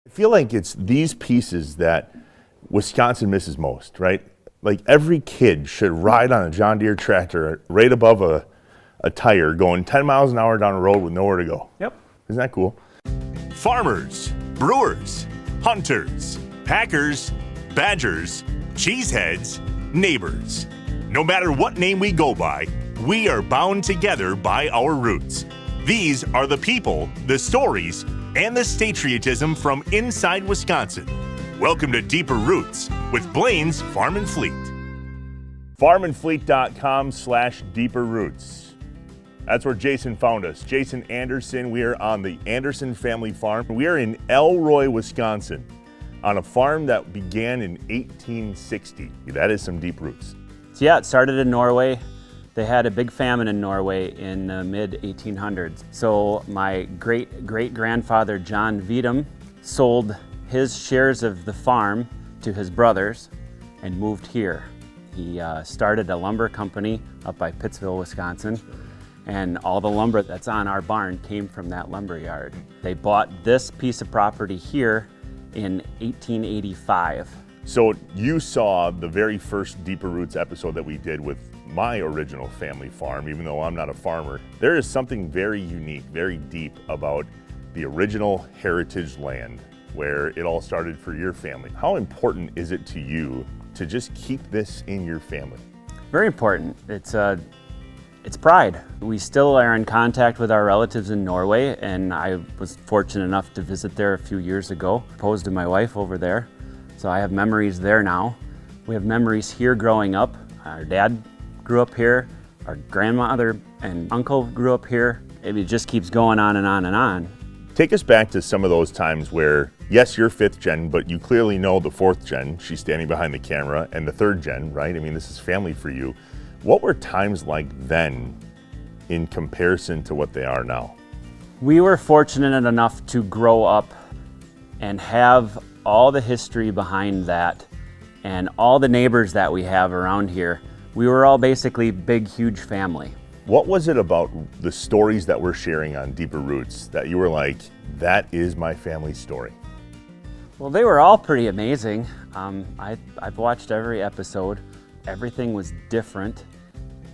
I feel like it's these pieces that Wisconsin misses most, right? Like every kid should ride on a John Deere tractor right above a tire going 10 miles an hour down a road with nowhere to go. Yep. Isn't that cool? Farmers, brewers, hunters, packers, badgers, cheeseheads, neighbors. No matter what name we go by, we are bound together by our roots. These are the people, the stories, and the statriotism from inside Wisconsin. Welcome to Deeper Roots with Blaine's Farm and Fleet. farmandfleet.com/deeperroots. That's where Jason found us. Jason Anderson. We are on the Anderson family farm. We are in Elroy, Wisconsin, on a farm that began in 1860. That is some deep roots. So yeah, it started in Norway. They had a big famine in Norway in the mid-1800s. So my great-great-grandfather, John Vedum, sold his shares of the farm to his brothers and moved here. He started a lumber company up by Pittsville, Wisconsin, and all the lumber that's on our barn came from that lumber yard. They bought this piece of property here in 1885. So you saw the very first Deeper Roots episode that we did with my original family farm, even though I'm not a farmer. There is something very unique, very deep about the original heritage land where it all started for your family. How important is it to you to just keep this in your family? Very important. It's pride. We still are in contact with our relatives in Norway, and I was fortunate enough to visit there a few years ago. Proposed to my wife over there, so I have memories there now. We have memories here growing up. Our dad grew up here, our grandmother and uncle grew up here. It just keeps going on and on and on. Take us back to some of those times where, yes, you're fifth gen, but you clearly know the fourth gen. She's standing behind the camera, and the third gen, right? I mean, this is family for you. What were times like then in comparison to what they are now? We were fortunate enough to grow up and have all the history behind that and all the neighbors that we have around here. We were all basically big, huge family. What was it about the stories that we're sharing on Deeper Roots that you were like, that is my family story? Well, they were all pretty amazing. I've watched every episode. Everything was different.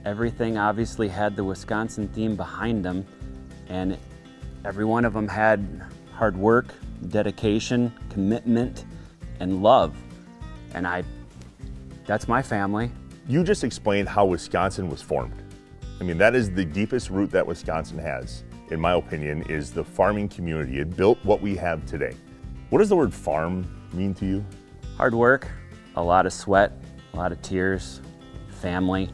Everything obviously had the Wisconsin theme behind them, and every one of them had hard work, dedication, commitment, and love. And that's my family. You just explained how Wisconsin was formed. I mean, that is the deepest root that Wisconsin has, in my opinion, is the farming community. It built what we have today. What does the word farm mean to you? Hard work, a lot of sweat, a lot of tears, family,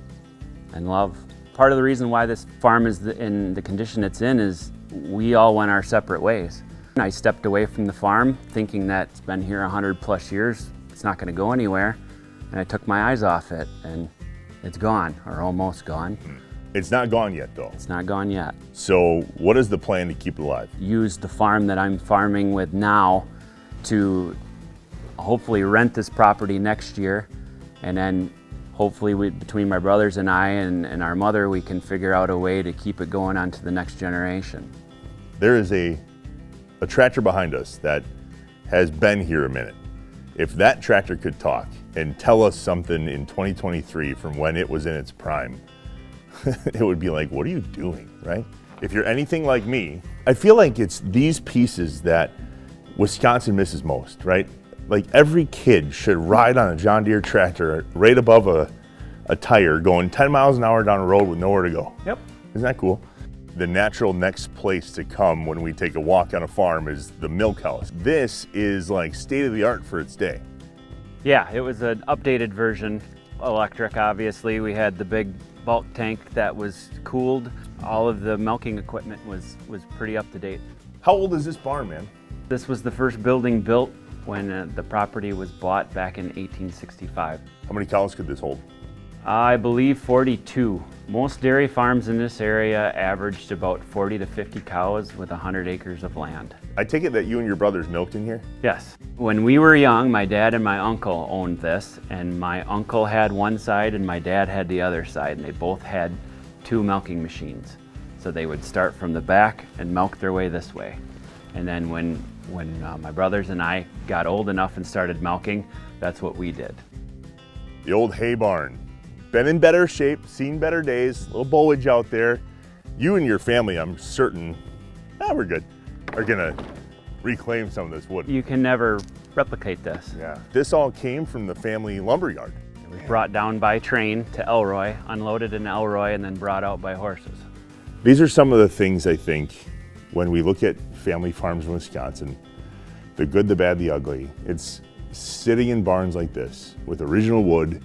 and love. Part of the reason why this farm is in the condition it's in is we all went our separate ways. I stepped away from the farm thinking that it's been here 100 plus years, it's not going to go anywhere, and I took my eyes off it, and it's gone, or almost gone. It's not gone yet, though. It's not gone yet. So what is the plan to keep it alive? Use the farm that I'm farming with now to hopefully rent this property next year, and then hopefully between my brothers and I and our mother, we can figure out a way to keep it going on to the next generation. There is a tractor behind us that has been here a minute. If that tractor could talk and tell us something in 2023 from when it was in its prime, it would be like, what are you doing, right? If you're anything like me, I feel like it's these pieces that Wisconsin misses most, right? Like every kid should ride on a John Deere tractor right above a tire going 10 miles an hour down a road with nowhere to go. Yep. Isn't that cool? The natural next place to come when we take a walk on a farm is the milk house. This is like state of the art for its day. Yeah, it was an updated version, electric obviously. We had the big bulk tank that was cooled. All of the milking equipment was pretty up to date. How old is this barn, man? This was the first building built when the property was bought back in 1865. How many cows could this hold? I believe 42. Most dairy farms in this area averaged about 40 to 50 cows with 100 acres of land. I take it that you and your brothers milked in here? Yes. When we were young, my dad and my uncle owned this, and my uncle had one side and my dad had the other side, and they both had 2 milking machines. So they would start from the back and milk their way this way. And then when When my brothers and I got old enough and started milking, that's what we did. The old hay barn. Been in better shape, seen better days, a little bulge out there. You and your family, I'm certain, we're good, are gonna reclaim some of this wood. You can never replicate this. Yeah. This all came from the family lumberyard. It was brought down by train to Elroy, unloaded in Elroy, and then brought out by horses. These are some of the things I think when we look at family farms in Wisconsin, the good, the bad, the ugly, it's sitting in barns like this with original wood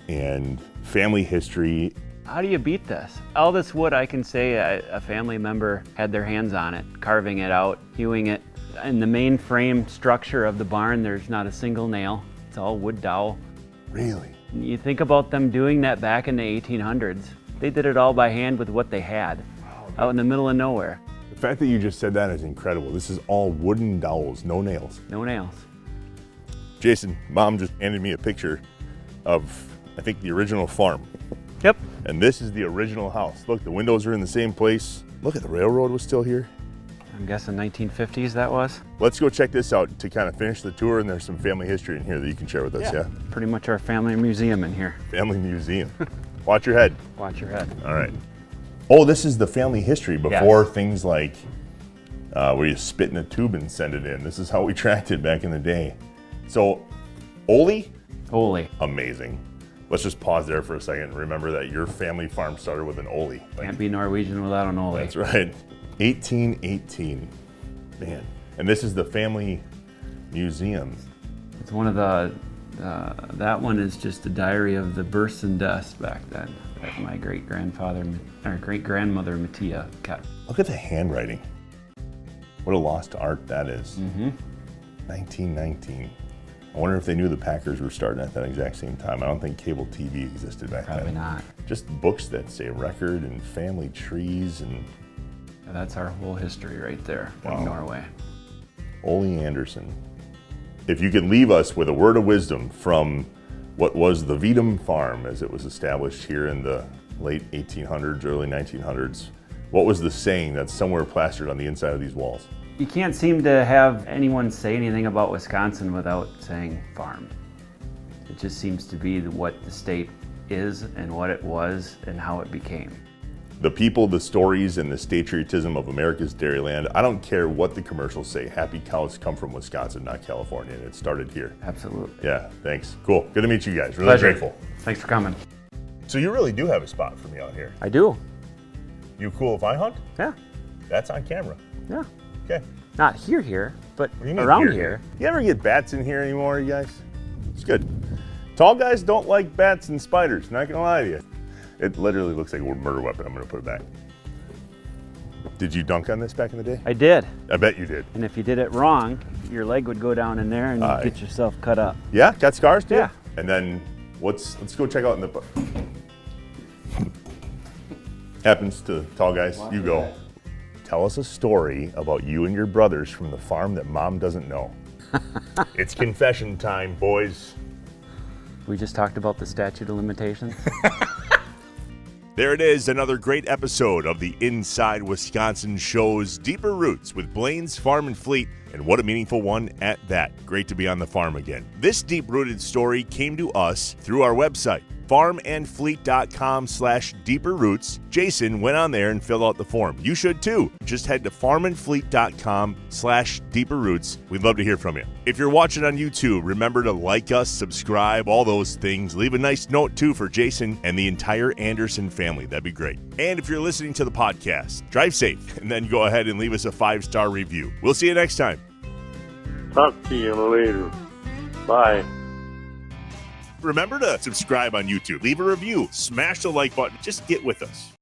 and family history. How do you beat this? All this wood, I can say a family member had their hands on it, carving it out, hewing it. In the main frame structure of the barn, there's not a single nail. It's all wood dowel. Really? You think about them doing that back in the 1800s. They did it all by hand with what they had, out in the middle of nowhere. The fact that you just said that is incredible. This is all wooden dowels, no nails. No nails. Jason, Mom just handed me a picture of, I think, the original farm. Yep. And this is the original house. Look, the windows are in the same place. Look, at the railroad was still here. I'm guessing 1950s that was. Let's go check this out to kind of finish the tour, and there's some family history in here that you can share with us, yeah? Pretty much our family museum in here. Family museum. Watch your head. Watch your head. All right. Oh, this is the family history before things like where you spit in a tube and send it in. This is how we tracked it back in the day. So, Ole? Ole. Amazing. Let's just pause there for a second and remember that your family farm started with an Ole. Can't be Norwegian without an Ole. That's right. 1818. Man. And this is the family museum. It's one of the, that one is just a diary of the births and deaths back then that my great-grandfather, or great-grandmother Mattia kept. Look at the handwriting. What a lost art that is. 1919. I wonder if they knew the Packers were starting at that exact same time. I don't think cable TV existed back then. Probably not. Just books that say record and family trees and... That's our whole history right there Wow. in Norway. Ole Anderson. If you could leave us with a word of wisdom from what was the Vedum farm as it was established here in the late 1800s, early 1900s, what was the saying that's somewhere plastered on the inside of these walls? You can't seem to have anyone say anything about Wisconsin without saying farm. It just seems to be what the state is and what it was and how it became. The people, the stories, and the patriotism of America's dairyland. I don't care what the commercials say. Happy cows come from Wisconsin, not California, and it started here. Absolutely. Yeah, thanks. Cool. Good to meet you guys. Really Pleasure. grateful. Thanks for coming. So you really do have a spot for me out here. I do. You cool if I hunt? Yeah. That's on camera. Yeah. Okay. Not here, but What do you mean around here. You ever get bats in here anymore, you guys? It's good. Tall guys don't like bats and spiders, not gonna lie to you. It literally looks like a murder weapon. I'm gonna put it back. Did you dunk on this back in the day? I did. I bet you did. And if you did it wrong, your leg would go down in there and you'd get yourself cut up. Yeah, got scars too? Yeah. And then let's go check out in the happens to tall guys. You go. Tell us a story about you and your brothers from the farm that Mom doesn't know. It's confession time, boys. We just talked about the statute of limitations. There it is, another great episode of the Inside Wisconsin show's Deeper Roots with Blaine's Farm and Fleet, and what a meaningful one at that. Great to be on the farm again. This deep-rooted story came to us through our website, farmandfleet.com/deeperroots. Jason went on there and filled out the form. You should too. Just head to farmandfleet.com/deeperroots. We'd love to hear from you. If you're watching on YouTube, remember to like us, subscribe, all those things. Leave a nice note too for Jason and the entire Anderson family. That'd be great. And if you're listening to the podcast, drive safe and then go ahead and leave us a 5-star review. We'll see you next time. Talk to you later. Bye. Remember to subscribe on YouTube, leave a review, smash the like button, just get with us.